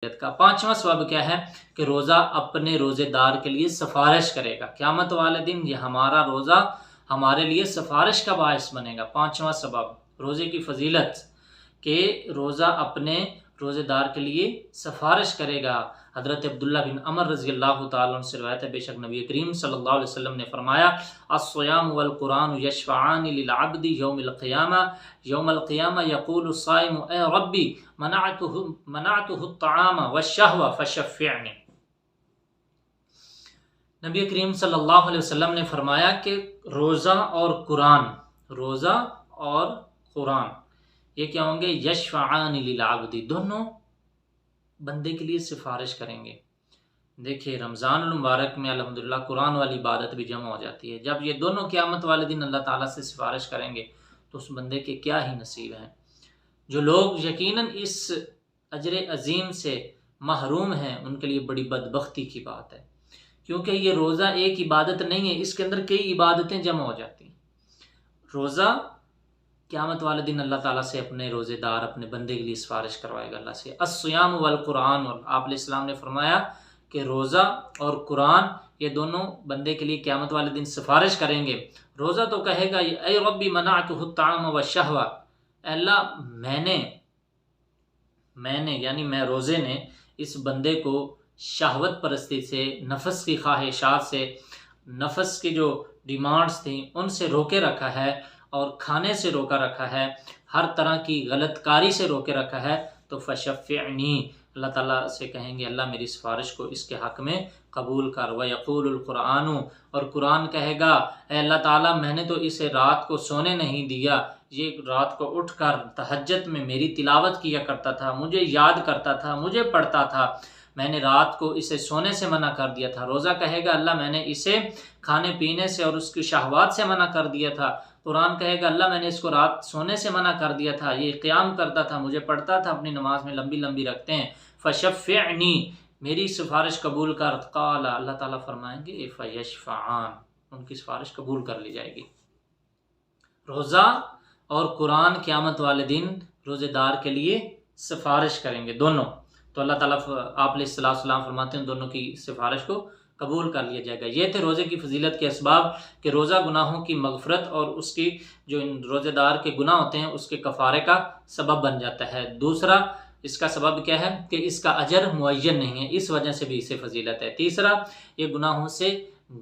کا پانچواں سبب کیا ہے کہ روزہ اپنے روزے دار کے لیے سفارش کرے گا. قیامت والے دن یہ ہمارا روزہ ہمارے لیے سفارش کا باعث بنے گا. پانچواں سبب روزے کی فضیلت کہ روزہ اپنے روزے دار کے لیے سفارش کرے گا. حضرت عبداللہ بن عمر رضی اللہ تعالیٰ عنہ سے روایت ہے، بے شک نبی کریم صلی اللہ علیہ وسلم نے فرمایا الصیام والقرآن یشفعان للعبد یوم القیامہ. یوم القیامہ یقول الصائم اے ربی منعته الطعام والشہوہ فشفعنی. نبی کریم صلی اللہ علیہ وسلم نے فرمایا کہ روزہ اور قرآن یہ کیا ہوں گے؟ یشفعان للعبد، دونوں بندے کے لیے سفارش کریں گے. دیکھیں رمضان المبارک میں الحمدللہ قرآن والی عبادت بھی جمع ہو جاتی ہے. جب یہ دونوں قیامت والے دن اللہ تعالیٰ سے سفارش کریں گے تو اس بندے کے کیا ہی نصیب ہیں. جو لوگ یقیناً اس اجر عظیم سے محروم ہیں ان کے لیے بڑی بدبختی کی بات ہے، کیونکہ یہ روزہ ایک عبادت نہیں ہے، اس کے اندر کئی عبادتیں جمع ہو جاتی ہیں. روزہ قیامت والے دن اللہ تعالیٰ سے اپنے روزے دار اپنے بندے کے لیے سفارش کروائے گا اللہ سے. الصیام والقرآن، اور آپ علیہ السلام نے فرمایا کہ روزہ اور قرآن یہ دونوں بندے کے لیے قیامت والے دن سفارش کریں گے. روزہ تو کہے گا اے ربی منعته الطعام والشہوہ، اے اللہ میں نے یعنی میں روزے نے اس بندے کو شہوت پرستی سے، نفس کی خواہشات سے، نفس کی جو ڈیمانڈز تھیں ان سے روکے رکھا ہے، اور کھانے سے روکا رکھا ہے، ہر طرح کی غلط کاری سے روکے رکھا ہے. تو فشفعنی، اللہ تعالیٰ سے کہیں گے اللہ میری سفارش کو اس کے حق میں قبول کر. وَيَقُولُ الْقُرْآنُ، اور قرآن کہے گا اے اللہ تعالیٰ میں نے تو اسے رات کو سونے نہیں دیا، یہ رات کو اٹھ کر تہجد میں میری تلاوت کیا کرتا تھا، مجھے یاد کرتا تھا، مجھے پڑھتا تھا، میں نے رات کو اسے سونے سے منع کر دیا تھا. روزہ کہے گا اللہ میں نے اسے کھانے پینے سے اور اس کی شہوات سے منع کر دیا تھا. قرآن کہے گا اللہ میں نے اس کو رات سونے سے منع کر دیا تھا، یہ قیام کرتا تھا، مجھے پڑھتا تھا، اپنی نماز میں لمبی لمبی رکھتے ہیں. فشفعنی، میری سفارش قبول کر. قال، اللہ تعالیٰ فرمائیں گے فیشفعان، ان کی سفارش قبول کر لی جائے گی. روزہ اور قرآن قیامت والے دن روزے دار کے لیے سفارش کریں گے دونوں. تو اللہ تعالیٰ آپ علیہ السلام فرماتے ہیں دونوں کی سفارش کو قبول کر لیا جائے گا. یہ تھے روزے کی فضیلت کے اسباب کہ روزہ گناہوں کی مغفرت اور اس کی جو روزے دار کے گناہ ہوتے ہیں اس کے کفارے کا سبب بن جاتا ہے. دوسرا اس کا سبب کیا ہے کہ اس کا اجر معین نہیں ہے، اس وجہ سے بھی اسے فضیلت ہے. تیسرا یہ گناہوں سے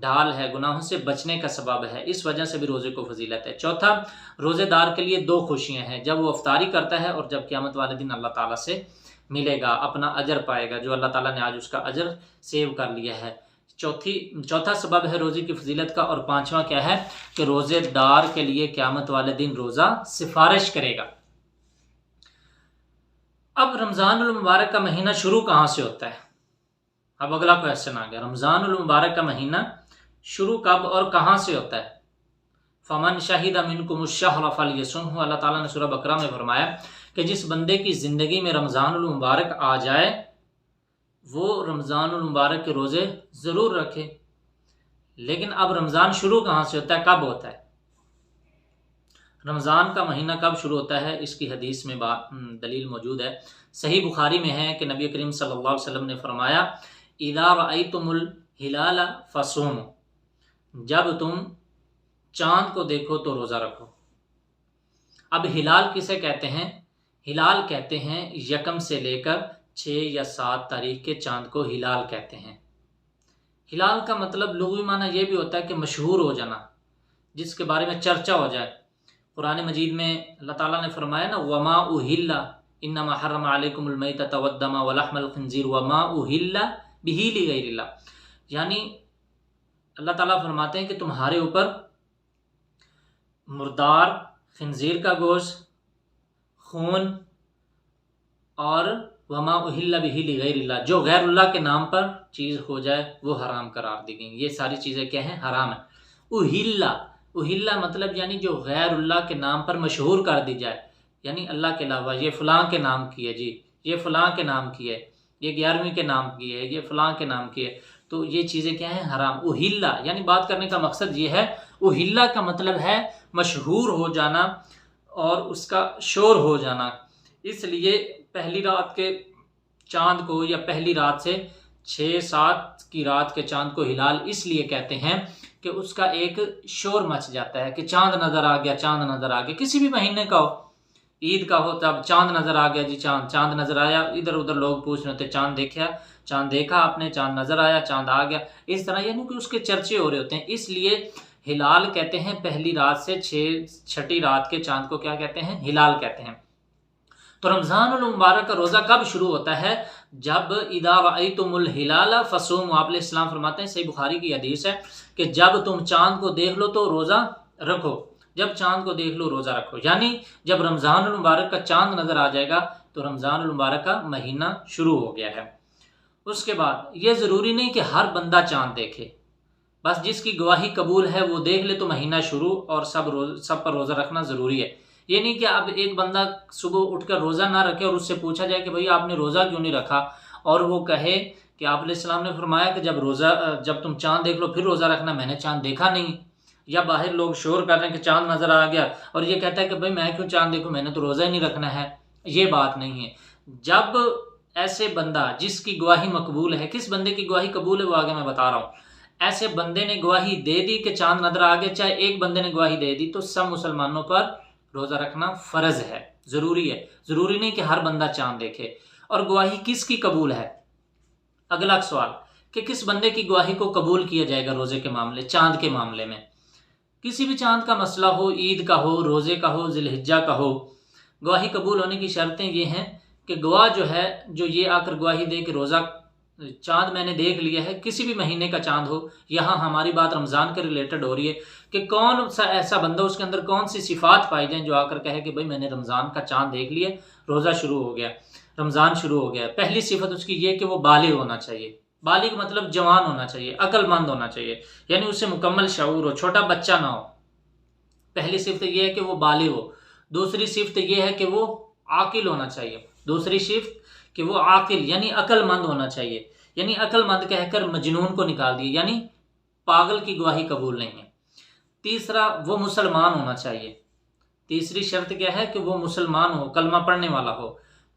ڈھال ہے، گناہوں سے بچنے کا سبب ہے، اس وجہ سے بھی روزے کو فضیلت ہے. چوتھا روزے دار کے لیے دو خوشیاں ہیں، جب وہ افطاری کرتا ہے اور جب قیامت والے دن اللہ تعالیٰ سے ملے گا، اپنا اجر پائے گا جو اللہ تعالیٰ نے آج اس کا اجر سیو کر لیا ہے. چوتھا سبب ہے روزے کی فضیلت کا. اور پانچواں کیا ہے کہ روزے دار کے لیے قیامت والے دن روزہ سفارش کرے گا. اب رمضان المبارک کا مہینہ شروع کہاں سے ہوتا ہے؟ اب اگلا کویسچن آ گیا، رمضان المبارک کا مہینہ شروع کب اور کہاں سے ہوتا ہے؟ فمن شہد منکم الشہر فلیصمہ، اللہ تعالیٰ نے سورہ بقرہ میں فرمایا کہ جس بندے کی زندگی میں رمضان المبارک آ جائے وہ رمضان المبارک کے روزے ضرور رکھے. لیکن اب رمضان شروع کہاں سے ہوتا ہے، کب ہوتا ہے؟ رمضان کا مہینہ کب شروع ہوتا ہے اس کی حدیث میں دلیل موجود ہے. صحیح بخاری میں ہے کہ نبی کریم صلی اللہ علیہ وسلم نے فرمایا اذا رأیتم الہلال فصوموا، جب تم چاند کو دیکھو تو روزہ رکھو. اب ہلال کسے کہتے ہیں؟ ہلال کہتے ہیں یکم سے لے کر 6 یا 7 تاریخ کے چاند کو ہلال کہتے ہیں. ہلال کا مطلب لغوی معنی یہ بھی ہوتا ہے کہ مشہور ہو جانا، جس کے بارے میں چرچا ہو جائے. قرآن مجید میں اللہ تعالیٰ نے فرمایا نا وما اہل انما حرم علیکم المیتۃ والدم ولحم الخنزیر وما اہل بہ لغیر اللہ، یعنی اللہ تعالیٰ فرماتے ہیں کہ تمہارے اوپر مردار، خنزیر کا گوشت، خون اور وما اہل بہ لغیر اللہ، جو غیر اللہ کے نام پر چیز ہو جائے وہ حرام قرار دی گئی. یہ ساری چیزیں کیا ہیں؟ حرام ہیں. اہل مطلب یعنی جو غیر اللہ کے نام پر مشہور کر دی جائے، یعنی اللہ کے علاوہ یہ فلاں کے نام کی ہے، جی یہ فلاں کے نام کی ہے، یہ 11ویں کے نام کی ہے، یہ فلاں کے نام کی ہے، تو یہ چیزیں کیا ہیں؟ حرام. اہل یعنی بات کرنے کا مقصد یہ ہے، اہل کا مطلب ہے مشہور ہو جانا اور اس کا شور ہو جانا. اس لیے پہلی رات کے چاند کو یا پہلی رات سے 6-7 کی رات کے چاند کو ہلال اس لیے کہتے ہیں کہ اس کا ایک شور مچ جاتا ہے کہ چاند نظر آ گیا، چاند نظر آ گیا، کسی بھی مہینے کا ہو، عید کا ہو تب چاند نظر آ گیا، جی چاند نظر آیا، ادھر ادھر لوگ پوچھ رہے ہوتے چاند دیکھا آپ نے، چاند نظر آیا، چاند آ گیا، اس طرح یعنی کہ اس کے چرچے ہو رہے ہوتے ہیں، اس لیے ہلال کہتے ہیں پہلی رات سے 6 رات کے چاند کو کیا کہتے ہیں؟ ہلال کہتے ہیں۔ تو رمضان المبارک کا روزہ کب شروع ہوتا ہے؟ جب اذا رأیتم الہلال فصوموا، آپ علیہ السلام فرماتے ہیں، صحیح بخاری کی حدیث ہے کہ جب تم چاند کو دیکھ لو تو روزہ رکھو، جب چاند کو دیکھ لو روزہ رکھو، یعنی جب رمضان المبارک کا چاند نظر آ جائے گا تو رمضان المبارک کا مہینہ شروع ہو گیا ہے۔ اس کے بعد یہ ضروری نہیں کہ ہر بندہ چاند دیکھے، بس جس کی گواہی قبول ہے وہ دیکھ لے تو مہینہ شروع، اور سب پر روزہ رکھنا ضروری ہے۔ یہ نہیں کہ اب ایک بندہ صبح اٹھ کر روزہ نہ رکھے اور اس سے پوچھا جائے کہ بھئی آپ نے روزہ کیوں نہیں رکھا، اور وہ کہے کہ آپ علیہ السلام نے فرمایا کہ جب تم چاند دیکھ لو پھر روزہ رکھنا، میں نے چاند دیکھا نہیں، یا باہر لوگ شور کر رہے ہیں کہ چاند نظر آ گیا اور یہ کہتا ہے کہ بھئی میں کیوں چاند دیکھوں، میں نے تو روزہ ہی نہیں رکھنا ہے، یہ بات نہیں ہے۔ جب ایسے بندہ جس کی گواہی مقبول ہے، کس بندے کی گواہی قبول ہے وہ آگے میں بتا رہا ہوں، ایسے بندے نے گواہی دے دی کہ چاند نظر آ گیا، چاہے ایک بندے نے گواہی دے دی، تو سب مسلمانوں پر روزہ رکھنا فرض ہے، ضروری ہے، ضروری نہیں کہ ہر بندہ چاند دیکھے۔ اور گواہی کس کی قبول ہے؟ اگلا سوال کہ کس بندے کی گواہی کو قبول کیا جائے گا روزے کے معاملے، چاند کے معاملے میں؟ کسی بھی چاند کا مسئلہ ہو، عید کا ہو، روزے کا ہو، ذی الحجہ کا ہو، گواہی قبول ہونے کی شرطیں یہ ہیں کہ گواہ جو یہ آ کر گواہی دے کہ روزہ چاند میں نے دیکھ لیا ہے، کسی بھی مہینے کا چاند ہو، یہاں ہماری بات رمضان کے ریلیٹڈ ہو رہی ہے کہ کون سا ایسا بندہ، اس کے اندر کون سی صفات پائی جائیں جو آ کر کہے کہ بھئی میں نے رمضان کا چاند دیکھ لیا، روزہ شروع ہو گیا، رمضان شروع ہو گیا۔ پہلی صفت اس کی یہ کہ وہ بالغ ہونا چاہیے، بالغ مطلب جوان ہونا چاہیے، عقل مند ہونا چاہیے، یعنی اس سے مکمل شعور ہو، چھوٹا بچہ نہ ہو۔ پہلی صفت یہ ہے کہ وہ بالغ ہو۔ دوسری صفت یہ ہے کہ وہ عاقل ہونا چاہیے، دوسری صفت کہ وہ عاقل یعنی عقل مند ہونا چاہیے، یعنی عقل مند کہہ کر مجنون کو نکال دیے، یعنی پاگل کی گواہی قبول نہیں ہے۔ تیسرا وہ مسلمان ہونا چاہیے، تیسری شرط کیا ہے کہ وہ مسلمان ہو، کلمہ پڑھنے والا ہو۔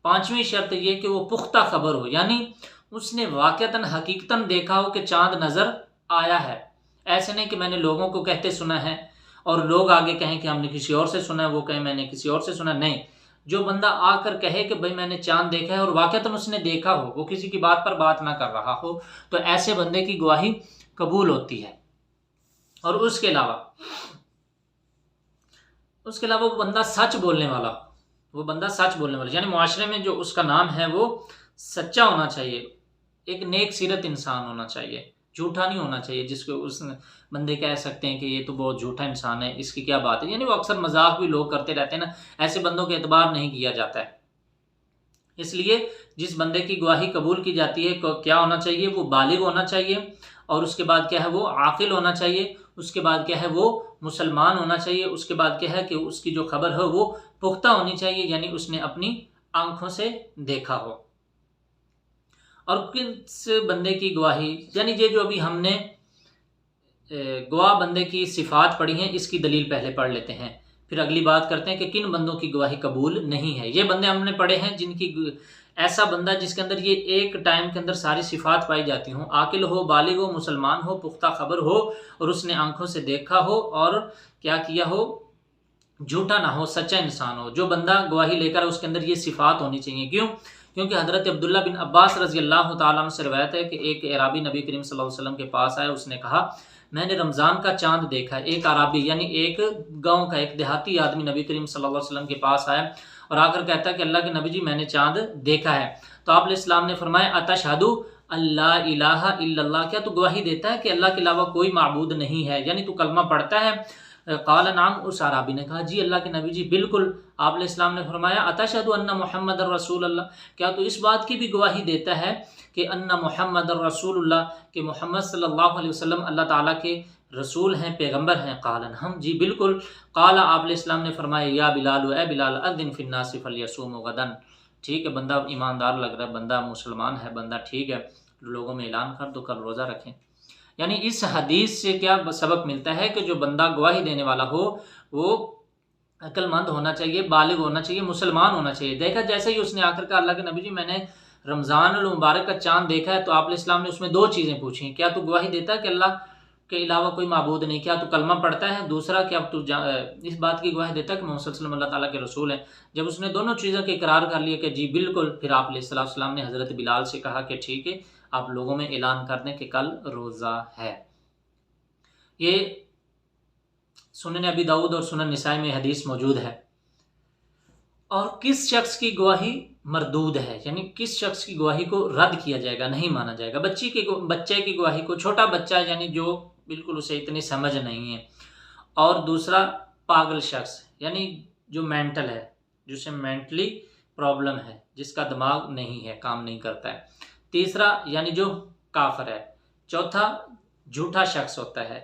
پانچویں شرط یہ کہ وہ پختہ خبر ہو، یعنی اس نے واقعتاً حقیقتاً دیکھا ہو کہ چاند نظر آیا ہے، ایسے نہیں کہ میں نے لوگوں کو کہتے سنا ہے اور لوگ آگے کہیں کہ ہم نے کسی اور سے سنا ہے، وہ کہیں میں نے کسی اور سے سنا، نہیں۔ جو بندہ آ کر کہے کہ بھئی میں نے چاند دیکھا ہے اور واقعتاً اس نے دیکھا ہو، وہ کسی کی بات پر بات نہ کر رہا ہو، تو ایسے بندے کی گواہی قبول ہوتی ہے۔ اور اس کے علاوہ وہ بندہ سچ بولنے والا، یعنی معاشرے میں جو اس کا نام ہے وہ سچا ہونا چاہیے، ایک نیک سیرت انسان ہونا چاہیے، جھوٹا نہیں ہونا چاہیے جس کو اس بندے کہہ سکتے ہیں کہ یہ تو بہت جھوٹا انسان ہے، اس کی کیا بات ہے، یعنی وہ اکثر مذاق بھی لوگ کرتے رہتے ہیں نا، ایسے بندوں کے اعتبار نہیں کیا جاتا ہے۔ اس لیے جس بندے کی گواہی قبول کی جاتی ہے کیا ہونا چاہیے؟ وہ بالغ ہونا چاہیے، اور اس کے بعد کیا ہے؟ وہ عاقل ہونا چاہیے، اس کے بعد کیا ہے؟ وہ مسلمان ہونا چاہیے، اس کے بعد کیا ہے کہ اس کی جو خبر ہے وہ پختہ ہونی چاہیے، یعنی اس نے اپنی آنکھوں سے دیکھا ہو۔ اور کس بندے کی گواہی، یعنی یہ جو ابھی ہم نے گواہ بندے کی صفات پڑھی ہیں، اس کی دلیل پہلے پڑھ لیتے ہیں، پھر اگلی بات کرتے ہیں کہ کن بندوں کی گواہی قبول نہیں ہے۔ یہ بندے ہم نے پڑھے ہیں جن کی ایسا بندہ جس کے اندر یہ ایک ٹائم کے اندر ساری صفات پائی جاتی ہوں، عاقل ہو، بالغ ہو، مسلمان ہو، پختہ خبر ہو، اور اس نے آنکھوں سے دیکھا ہو اور کیا کیا ہو؟ جھوٹا نہ ہو، سچا انسان ہو۔ جو بندہ گواہی لے کر اس کے اندر یہ صفات ہونی چاہیے۔ کیوں؟ کیونکہ حضرت عبداللہ بن عباس رضی اللہ تعالیٰ عنہ سے روایت ہے کہ ایک اعرابی نبی کریم صلی اللہ علیہ وسلم کے پاس آیا، اس نے کہا میں نے رمضان کا چاند دیکھا ہے۔ ایک عرابی یعنی ایک گاؤں کا ایک دیہاتی آدمی نبی کریم صلی اللہ علیہ وسلم کے پاس آیا اور آ کر کہتا ہے کہ اللہ کے نبی جی میں نے چاند دیکھا ہے۔ تو آپ علیہ السلام نے فرمایا اتشہد اللہ الہ الا اللہ، کیا تو گواہی دیتا ہے کہ اللہ کے علاوہ کوئی معبود نہیں ہے، یعنی تو کلمہ پڑھتا ہے؟ قال نعم، اس عرابی نے کہا جی اللہ کے نبی جی بالکل۔ آپ علیہ السلام نے فرمایا اتشہد ان محمد الرسول اللہ، کیا تو اس بات کی بھی گواہی دیتا ہے کہ ان محمد الرسول اللہ، کہ محمد صلی اللہ علیہ وسلم اللہ تعالیٰ کے رسول ہیں، پیغمبر ہیں؟ قال ہم جی بالکل۔ قال آپ علیہ السلام نے فرمایا یا بلال، اے بلال اذن فی الناس فلیصوموا غدا، ٹھیک ہے بندہ ایماندار لگ رہا ہے، بندہ مسلمان ہے، بندہ ٹھیک ہے، لوگوں میں اعلان کر دو کل روزہ رکھیں۔ یعنی اس حدیث سے کیا سبق ملتا ہے کہ جو بندہ گواہی دینے والا ہو وہ عقل مند ہونا چاہیے، بالغ ہونا چاہیے، مسلمان ہونا چاہیے۔ دیکھا جیسے ہی اس نے آ کر کہا اللہ کے نبی جی میں نے رمضان المبارک کا چاند دیکھا ہے تو آپ علیہ السلام نے اس میں دو چیزیں پوچھی ہیں، کیا تو گواہی دیتا ہے کہ اللہ کے علاوہ کوئی معبود نہیں، کیا تو کلمہ پڑھتا ہے، دوسرا کہ اب تو اس بات کی گواہی دیتا ہے کہ محمد صلی اللہ علیہ وسلم اللہ تعالیٰ کے رسول ہیں۔ جب اس نے دونوں چیزوں کے اقرار کر لیا کہ جی بالکل، پھر آپ علیہ السلام نے حضرت بلال سے کہا کہ ٹھیک ہے آپ لوگوں میں اعلان کر دیں کہ کل روزہ ہے۔ یہ سنن ابی داؤد اور سنن نسائی میں حدیث موجود ہے۔ اور کس شخص کی گواہی مردود ہے، یعنی کس شخص کی گواہی کو رد کیا جائے گا، نہیں مانا جائے گا؟ بچے کی گواہی کو، چھوٹا بچہ یعنی جو بالکل اسے اتنی سمجھ نہیں ہے، اور دوسرا پاگل شخص یعنی جو مینٹل ہے، جسے مینٹلی پرابلم ہے، جس کا دماغ نہیں ہے، کام نہیں کرتا ہے، تیسرا یعنی جو کافر ہے، چوتھا جھوٹا شخص ہوتا ہے،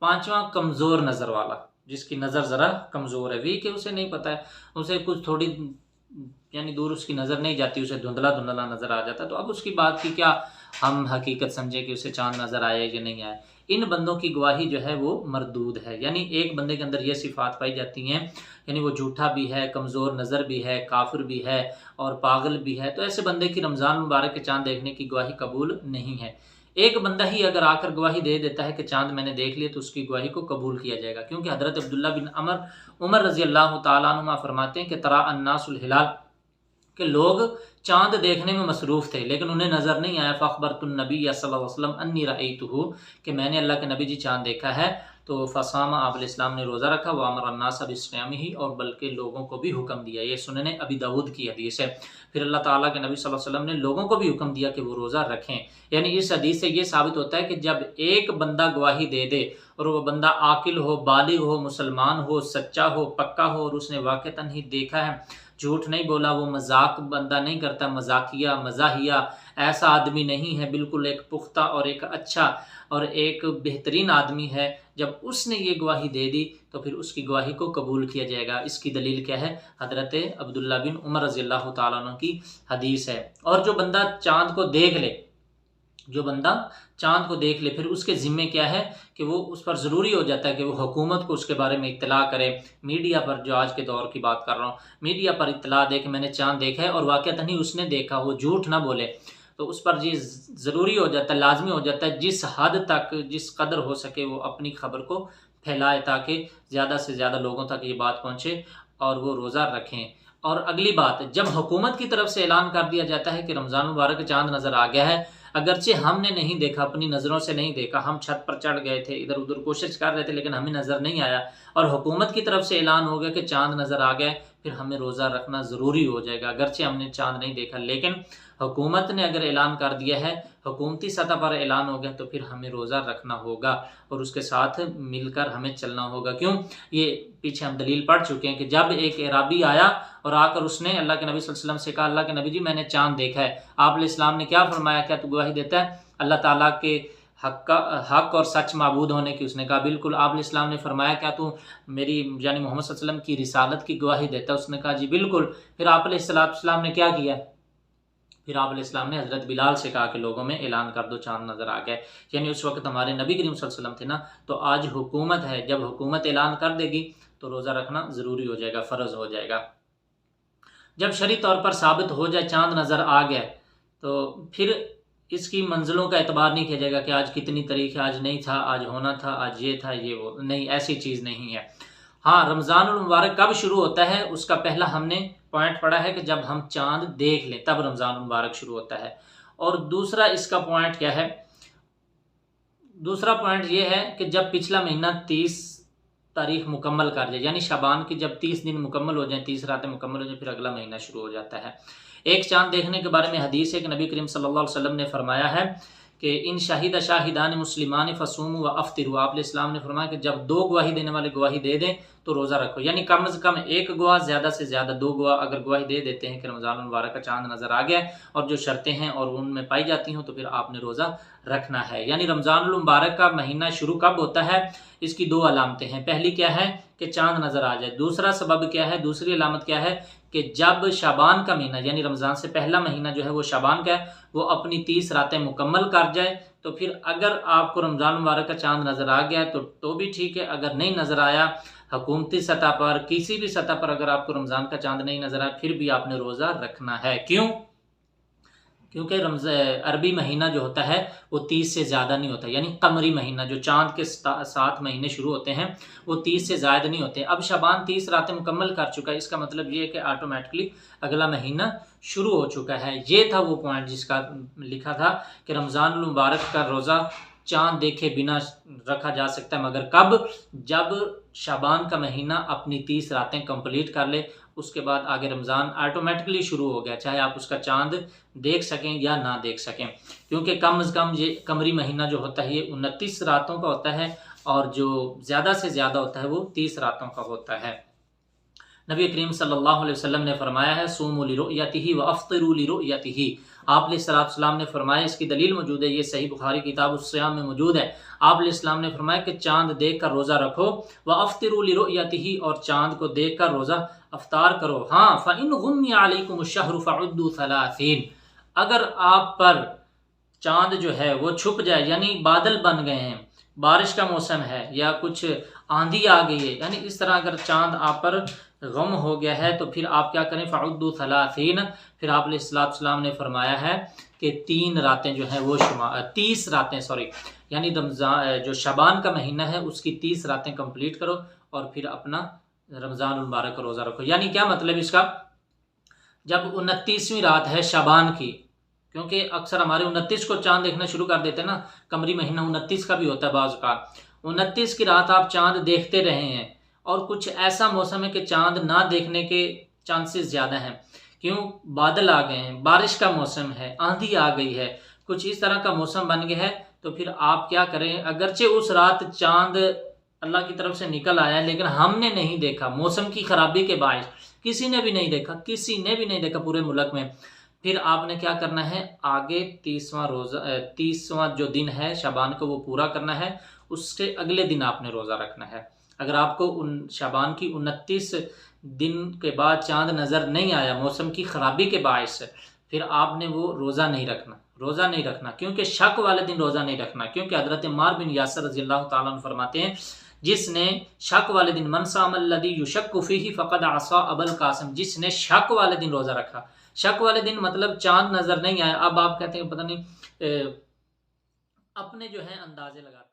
پانچواں کمزور نظر والا، جس کی نظر ذرا کمزور ہے، ویک ہے، اسے نہیں پتہ ہے، اسے کچھ تھوڑی یعنی دور اس کی نظر نہیں جاتی، اسے دھندلا دھندلا نظر آ جاتا ہے، تو اب اس کی بات کی کیا ہم حقیقت سمجھے کہ اسے چاند نظر آئے یا نہیں آئے؟ ان بندوں کی گواہی جو ہے وہ مردود ہے، یعنی ایک بندے کے اندر یہ صفات پائی جاتی ہیں، یعنی وہ جھوٹا بھی ہے، کمزور نظر بھی ہے، کافر بھی ہے اور پاگل بھی ہے، تو ایسے بندے کی رمضان مبارک کے چاند دیکھنے کی گواہی قبول نہیں ہے۔ ایک بندہ ہی اگر آ کر گواہی دے دیتا ہے کہ چاند میں نے دیکھ لیا تو اس کی گواہی کو قبول کیا جائے گا، کیونکہ حضرت عبداللہ بن عمر رضی اللہ تعالیٰ عنہ فرماتے ہیں کہ ترا الناس الہلال، کہ لوگ چاند دیکھنے میں مصروف تھے لیکن انہیں نظر نہیں آیا، فاخبرت النبی صلی اللہ علیہ وسلم انی رأیتہ، کہ میں نے اللہ کے نبی جی چاند دیکھا ہے، تو فصام، آپ علیہ السلام نے روزہ رکھا، وامر الناس بصیامہ، اور بلکہ لوگوں کو بھی حکم دیا۔ یہ سنن ابی داؤد کی حدیث ہے۔ پھر اللہ تعالیٰ کے نبی صلی اللہ علیہ وسلم نے لوگوں کو بھی حکم دیا کہ وہ روزہ رکھیں، یعنی اس حدیث سے یہ ثابت ہوتا ہے کہ جب ایک بندہ گواہی دے دے اور وہ بندہ عاقل ہو، بالغ ہو، مسلمان ہو، سچا ہو، پکا ہو، اور اس نے واقعتاً ہی دیکھا ہے، جھوٹ نہیں بولا، وہ مذاق بندہ نہیں کرتا، مذاقیہ مزاحیہ ایسا آدمی نہیں ہے، بالکل ایک پختہ اور ایک اچھا اور ایک بہترین آدمی ہے، جب اس نے یہ گواہی دے دی تو پھر اس کی گواہی کو قبول کیا جائے گا۔ اس کی دلیل کیا ہے؟ حضرت عبداللہ بن عمر رضی اللہ تعالیٰ عنہ کی حدیث ہے۔ اور جو بندہ چاند کو دیکھ لے، پھر اس کے ذمے کیا ہے کہ وہ اس پر ضروری ہو جاتا ہے کہ وہ حکومت کو اس کے بارے میں اطلاع کرے، میڈیا پر، جو آج کے دور کی بات کر رہا ہوں، میڈیا پر اطلاع دے کہ میں نے چاند دیکھا ہے، اور واقعتاً ہی اس نے دیکھا، وہ جھوٹ نہ بولے، تو اس پر یہ ضروری ہو جاتا ہے، لازمی ہو جاتا ہے، جس حد تک، جس قدر ہو سکے وہ اپنی خبر کو پھیلائے تاکہ زیادہ سے زیادہ لوگوں تک یہ بات پہنچے اور وہ روزہ رکھیں۔ اور اگلی بات، جب حکومت کی طرف سے اعلان کر دیا جاتا ہے کہ رمضان مبارک چاند نظر آ گیا ہے، اگرچہ ہم نے نہیں دیکھا، اپنی نظروں سے نہیں دیکھا، ہم چھت پر چڑھ گئے تھے، ادھر ادھر کوشش کر رہے تھے لیکن ہمیں نظر نہیں آیا، اور حکومت کی طرف سے اعلان ہو گیا کہ چاند نظر آ گیا، پھر ہمیں روزہ رکھنا ضروری ہو جائے گا، اگرچہ ہم نے چاند نہیں دیکھا، لیکن حکومت نے اگر اعلان کر دیا ہے، حکومتی سطح پر اعلان ہو گیا، تو پھر ہمیں روزہ رکھنا ہوگا اور اس کے ساتھ مل کر ہمیں چلنا ہوگا۔ کیوں؟ یہ پیچھے ہم دلیل پڑھ چکے ہیں کہ جب ایک اعرابی آیا اور آ کر اس نے اللہ کے نبی صلی اللہ علیہ وسلم سے کہا، اللہ کے نبی جی میں نے چاند دیکھا ہے، آپ علیہ السلام نے کیا فرمایا؟ کیا تو گواہی دیتا ہے اللہ تعالیٰ کے حق اور سچ معبود ہونے کی؟ اس نے کہا بالکل۔ آپ علیہ السلام نے فرمایا کیا تو میری یعنی محمد صلی اللہ علیہ وسلم کی رسالت کی گواہی دیتا ہے؟ اس نے کہا جی بالکل۔ پھر آپ علیہ السلام نے کیا کیا؟ پھر آپ علیہ السلام نے حضرت بلال سے کہا کہ لوگوں میں اعلان کر دو چاند نظر آ گئے، یعنی اس وقت ہمارے نبی کریم صلی اللہ علیہ وسلم تھے نا، تو آج حکومت ہے، جب حکومت اعلان کر دے گی تو روزہ رکھنا ضروری ہو جائے گا، فرض ہو جائے گا۔ جب شرعی طور پر ثابت ہو جائے چاند نظر آ گیا تو پھر اس کی منزلوں کا اعتبار نہیں کیا جائے گا کہ آج کتنی تاریخ ہے، آج نہیں تھا، آج ہونا تھا، آج یہ تھا، یہ وہ نہیں، ایسی چیز نہیں ہے۔ ہاں، رمضان المبارک کب شروع ہوتا ہے اس کا پہلا ہم نے پوائنٹ پڑھا ہے کہ جب ہم چاند دیکھ لیں تب رمضان المبارک شروع ہوتا ہے، اور دوسرا اس کا پوائنٹ کیا ہے؟ دوسرا پوائنٹ یہ ہے کہ جب پچھلا مہینہ 30 تاریخ مکمل کر جائے، یعنی شعبان کی جب 30 دن مکمل ہو جائیں، 30 راتیں مکمل ہو جائیں، پھر اگلا مہینہ شروع ہو جاتا ہے۔ ایک چاند دیکھنے کے بارے میں حدیث ہے کہ نبی کریم صلی اللہ علیہ وسلم نے فرمایا ہے کہ ان شاہد شاہدان مسلمان فصوموا وافطروا، آپ علیہ السلام نے فرمایا کہ جب دو گواہی دینے والے گواہی دے دیں تو روزہ رکھو، یعنی کم از کم ایک گواہ، زیادہ سے زیادہ دو گواہ اگر گواہی دے دیتے ہیں کہ رمضان المبارک کا چاند نظر آ گیا اور جو شرطیں ہیں اور ان میں پائی جاتی ہوں تو پھر آپ نے روزہ رکھنا ہے۔ یعنی رمضان المبارک کا مہینہ شروع کب ہوتا ہے؟ اس کی دو علامتیں ہیں، پہلی کیا ہے کہ چاند نظر آ جائے، دوسرا سبب کیا ہے، دوسری علامت کیا ہے کہ جب شعبان کا مہینہ یعنی رمضان سے پہلا مہینہ جو ہے وہ شعبان کا ہے، وہ اپنی 30 راتیں مکمل کر جائے، تو پھر اگر آپ کو رمضان مبارک کا چاند نظر آ گیا تو بھی ٹھیک ہے، اگر نہیں نظر آیا، حکومتی سطح پر کسی بھی سطح پر اگر آپ کو رمضان کا چاند نہیں نظر آیا، پھر بھی آپ نے روزہ رکھنا ہے۔ کیوں؟ کیونکہ عربی مہینہ جو ہوتا ہے وہ 30 سے زیادہ نہیں ہوتا، یعنی قمری مہینہ جو چاند کے 7 مہینے شروع ہوتے ہیں وہ 30 سے زائد نہیں ہوتے۔ اب شعبان 30 راتیں مکمل کر چکا ہے، اس کا مطلب یہ ہے کہ آٹومیٹکلی اگلا مہینہ شروع ہو چکا ہے۔ یہ تھا وہ پوائنٹ جس کا لکھا تھا کہ رمضان المبارک کا روزہ چاند دیکھے بنا رکھا جا سکتا ہے، مگر کب؟ جب شعبان کا مہینہ اپنی 30 راتیں کمپلیٹ کر لے، اس کے بعد آگے رمضان آٹومیٹکلی شروع ہو گیا، چاہے آپ اس کا چاند دیکھ سکیں یا نہ دیکھ سکیں، کیونکہ کم از کم یہ قمری مہینہ جو ہوتا ہے یہ 29 راتوں کا ہوتا ہے، اور جو زیادہ سے زیادہ ہوتا ہے وہ 30 راتوں کا ہوتا ہے۔ نبی کریم صلی اللہ علیہ وسلم نے فرمایا ہے صوموا لرؤیتہ وافطروا لرؤیتہ، آپ علیہ السلام نے فرمایا، اس کی دلیل موجود ہے، یہ صحیح بخاری کتاب الصیام میں موجود ہے، آپ علیہ السلام نے فرمایا کہ چاند دیکھ کر روزہ رکھو، وافطروا لرؤیتہ، اور چاند کو دیکھ کر روزہ افطار کرو۔ ہاں فإن غمی علیکم الشہر فعدوا 30، اگر آپ پر چاند جو ہے وہ چھپ جائے، یعنی بادل بن گئے ہیں، بارش کا موسم ہے یا کچھ آندھی آ گئی ہے، یعنی اس طرح اگر چاند آپ پر غم ہو گیا ہے تو پھر آپ کیا کریں؟ فعدوا 30، پھر آپ علیہ السلام نے فرمایا ہے کہ 3 راتیں جو ہیں وہ 30 راتیں یعنی رمضان جو شعبان کا مہینہ ہے اس کی 30 راتیں کمپلیٹ کرو، اور پھر اپنا رمضان المبارک کا روزہ رکھو۔ یعنی کیا مطلب اس کا؟ جب 29ویں رات ہے شعبان کی، کیونکہ اکثر ہمارے 29 کو چاند دیکھنا شروع کر دیتے ہیں نا، قمری مہینہ 29 کا بھی ہوتا ہے بعض کا، 29 کی رات آپ چاند دیکھتے رہے ہیں، اور کچھ ایسا موسم ہے کہ چاند نہ دیکھنے کے چانسز زیادہ ہیں، کیوں؟ بادل آ گئے ہیں، بارش کا موسم ہے، آندھی آ گئی ہے، کچھ اس طرح کا موسم بن گیا ہے، تو پھر آپ کیا کریں؟ اگرچہ اس رات چاند اللہ کی طرف سے نکل آیا ہے لیکن ہم نے نہیں دیکھا، موسم کی خرابی کے باعث کسی نے بھی نہیں دیکھا پورے ملک میں، پھر آپ نے کیا کرنا ہے؟ آگے 30واں جو دن ہے شعبان کو وہ پورا کرنا ہے، اس کے اگلے دن آپ نے روزہ رکھنا ہے۔ اگر آپ کو شعبان کی 29 دن کے بعد چاند نظر نہیں آیا موسم کی خرابی کے باعث، پھر آپ نے وہ روزہ نہیں رکھنا، کیونکہ شک والے دن روزہ نہیں رکھنا، کیونکہ حضرت عمار بن یاسر رضی اللہ تعالیٰ عنہ فرماتے ہیں جس نے شک والے دن من صام الذی یشک فیہ فقد عصی ابا القاسم، جس نے شک والے دن روزہ رکھا، شک والے دن مطلب چاند نظر نہیں آیا، اب آپ کہتے ہیں پتہ نہیں اپنے جو ہے اندازے لگاتے